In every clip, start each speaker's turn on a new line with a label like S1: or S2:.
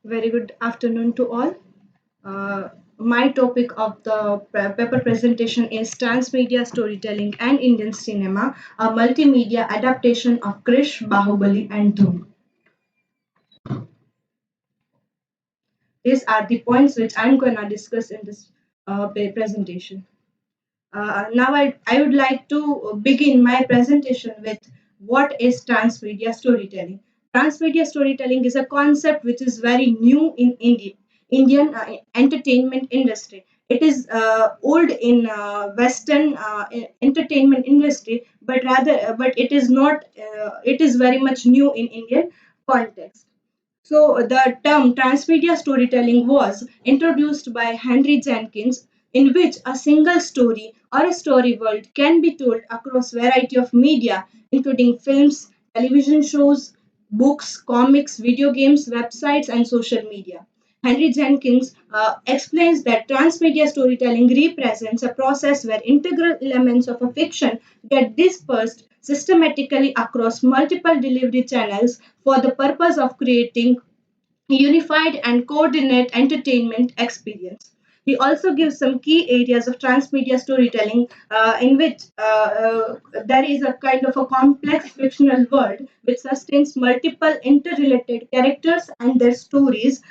S1: Very good afternoon to all. My topic of the paper presentation is Transmedia Storytelling and Indian Cinema, a multimedia adaptation of Krish, Bahubali, and Dhoom. These are the points which I'm going to discuss in this presentation. Now, I would like to begin my presentation with what is transmedia storytelling. Transmedia storytelling is a concept which is very new in Indian entertainment industry. It is old in Western entertainment industry, but it is not. It is very much new in Indian context. So the term transmedia storytelling was introduced by Henry Jenkins, in which a single story or a story world can be told across variety of media, including films, television shows, books, comics, video games, websites, and social media. Henry Jenkins explains that transmedia storytelling represents a process where integral elements of a fiction get dispersed systematically across multiple delivery channels for the purpose of creating unified and coordinate entertainment experience. He also gives some key areas of transmedia storytelling in which there is a kind of a complex fictional world which sustains multiple interrelated characters and their stories,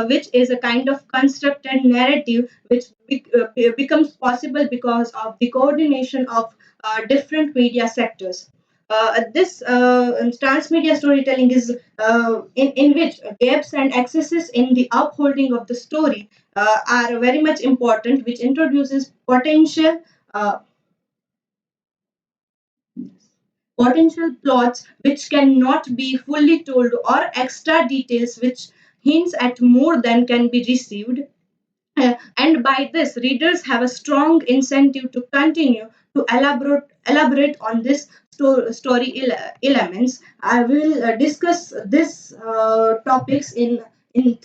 S1: which is a kind of constructed narrative which becomes possible because of the coordination of different media sectors. This transmedia storytelling is in which gaps and excesses in the upholding of the story are very much important, which introduces uh, potential plots which cannot be fully told or extra details which hints at more than can be received. And by this, readers have a strong incentive to continue to elaborate on this story elements. I will discuss this topics in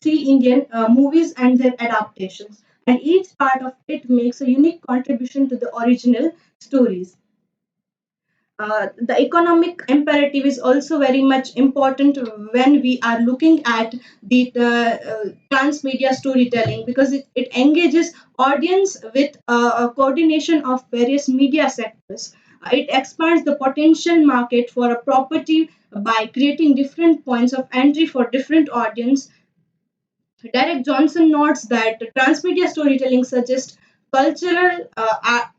S1: three Indian movies and their adaptations, and each part of it makes a unique contribution to the original stories. The economic imperative is also very much important when we are looking at the transmedia storytelling because it engages audience with a coordination of various media sectors. It expands the potential market for a property by creating different points of entry for different audience. Derek Johnson notes that transmedia storytelling suggests cultural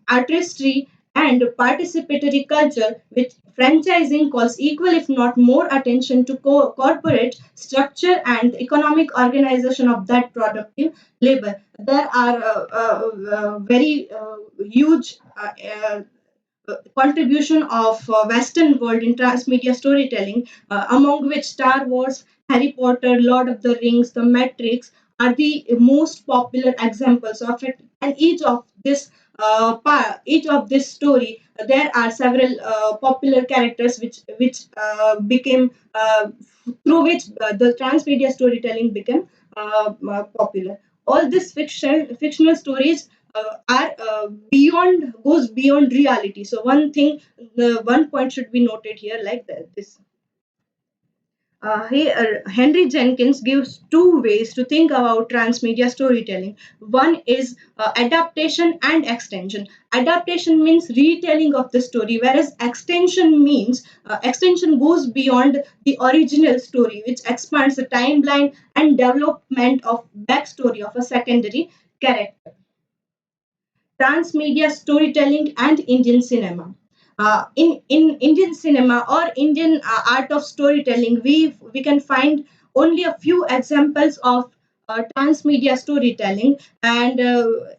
S1: artistry and participatory culture, which franchising calls equal, if not more, attention to corporate structure and economic organization of that productive labor. There are very huge contribution of Western world in transmedia storytelling, among which Star Wars, Harry Potter, Lord of the Rings, The Matrix are the most popular examples of it. And each of this story, there are several popular characters which became through which the transmedia storytelling became popular. All these fictional stories are beyond goes beyond reality. So the one point should be noted here like this. Henry Jenkins gives two ways to think about transmedia storytelling. One is adaptation and extension. Adaptation means retelling of the story, whereas extension goes beyond the original story, which expands the timeline and development of backstory of a secondary character. Transmedia storytelling and Indian cinema. In Indian cinema or Indian art of storytelling, we can find only a few examples of transmedia storytelling, and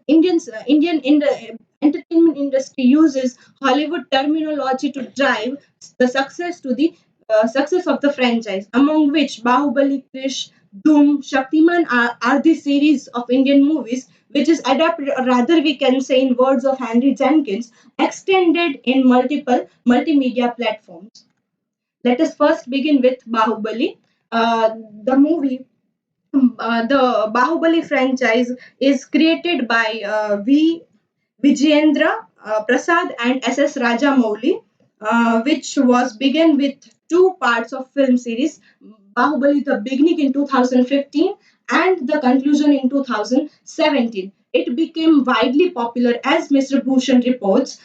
S1: Indian in the entertainment industry uses Hollywood terminology to drive the success of the franchise, among which Bahubali, Krish, Doom, Shaktiman are the series of Indian movies which is adapted, or rather we can say in words of Henry Jenkins, extended in multiple multimedia platforms. Let us first begin with Bahubali. The movie, the Bahubali franchise is created by V. Vijayendra Prasad and S.S. Rajamouli. which was began with two parts of film series, Bahubali the beginning in 2015 and the conclusion in 2017. It became widely popular as Mr. Bhushan reports,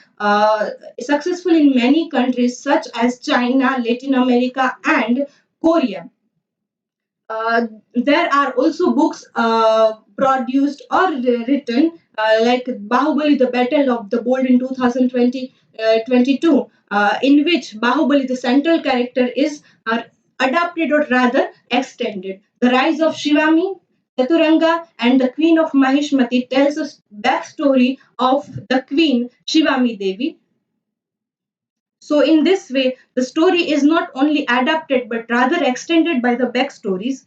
S1: successful in many countries such as China, Latin America, and Korea. There are also books produced or written like Bahubali, the Battle of the Bold in 2020, 22, in which Bahubali, the central character, is adapted or rather extended. The rise of Shivami, Chaturanga, and the Queen of Mahishmati tells us backstory of the Queen Shivami Devi. So, in this way, the story is not only adapted but rather extended by the backstories.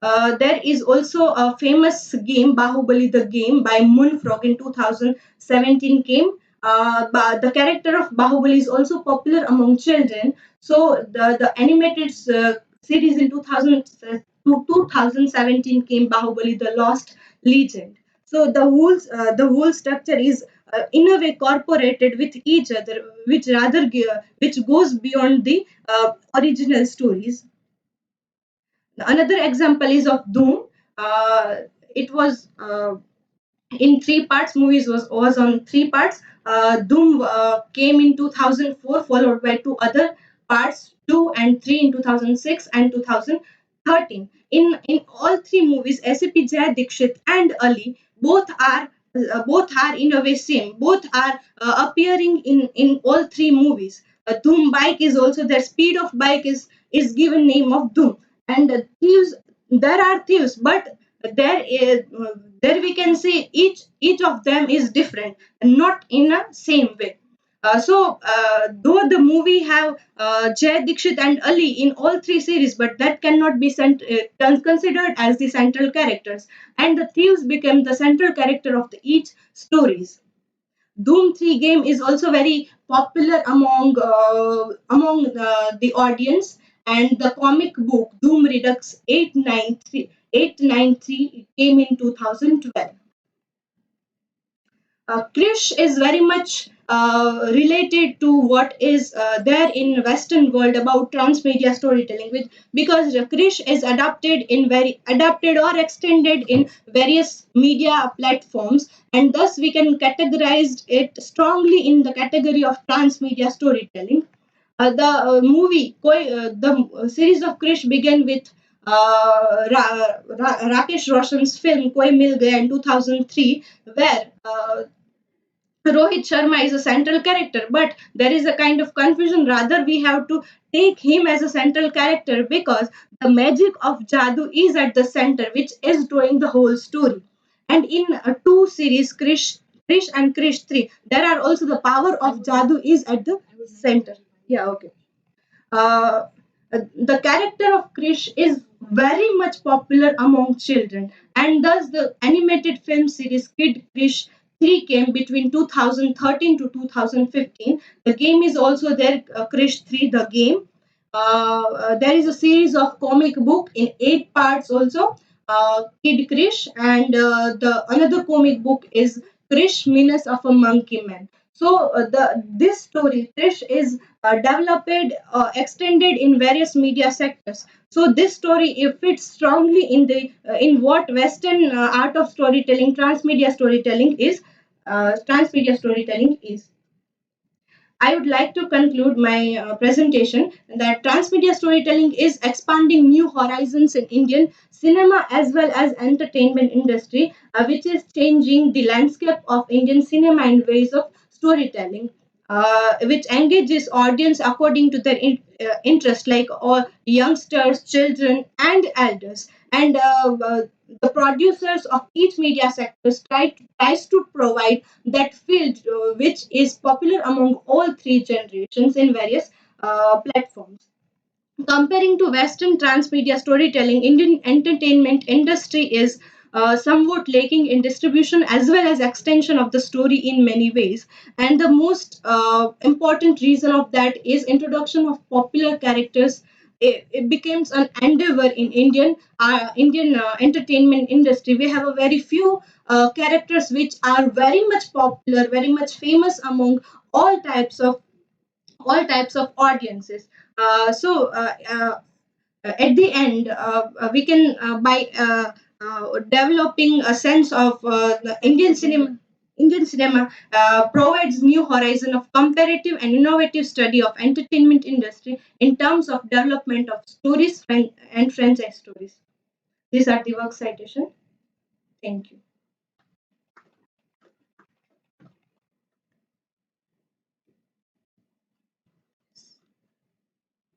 S1: There is also a famous game, Bahubali the Game, by Moonfrog in 2017 came. The character of Bahubali is also popular among children. So the animated series in 2017 came, Bahubali the Lost Legend. So the whole structure is in a way corporated with each other, which goes beyond the original stories. Another example is of Doom. It was in three parts. Movies was on three parts. Doom came in 2004, followed by two other parts, 2 and 3 in 2006 and 2013. In all three movies, SAP Jay Dikshit and Ali both are in a way same. Both are appearing in all three movies. Doom bike is also their speed of bike is given name of Doom. And thieves, there are thieves, but there is there we can say each of them is different and not in a same way. Though the movie have Jay Dikshit and Ali in all three series, but that cannot be considered as the central characters, and the thieves become the central character of the each stories. Doom 3 game is also very popular among the audience, and the comic book Doom Redux 893 came in 2012. Krish is very much related to what is there in Western world about transmedia storytelling, because Krish is adapted or extended in various media platforms, and thus we can categorize it strongly in the category of transmedia storytelling. The series of Krish began with Rakesh Roshan's film Koi Mil Gaya in 2003, where Rohit Sharma is a central character, but there is a kind of confusion. Rather, we have to take him as a central character because the magic of Jadoo is at the center, which is drawing the whole story. And in two series, Krish and Krish 3, there are also the power of Jadoo is at the center. Yeah, okay. uh, the character of Krish is very much popular among children, and thus the animated film series Kid Krish 3 came between 2013 to 2015. The game is also there, Krish 3, the game. There is a series of comic book in 8 parts also, Kid Krish, and the another comic book is Krish Menace of a Monkey Man. So the this story Krish is developed, extended in various media sectors. So this story it fits strongly in what Western art of storytelling, transmedia storytelling is. I would like to conclude my presentation that transmedia storytelling is expanding new horizons in Indian cinema as well as entertainment industry, which is changing the landscape of Indian cinema and ways of storytelling, which engages audience according to their interest, like all youngsters, children, and elders. And the producers of each media sector tries to provide that field which is popular among all three generations in various platforms. Comparing to Western transmedia storytelling, Indian entertainment industry is somewhat lacking in distribution as well as extension of the story in many ways. And the most important reason of that is introduction of popular characters. It becomes an endeavor in Indian entertainment industry. We have a very few characters which are very much popular, very much famous among all types of all types of audiences. At the end, we can by developing a sense of the Indian cinema. Indian cinema provides new horizon of comparative and innovative study of entertainment industry in terms of development of stories and franchise stories. These are the work citation. Thank you.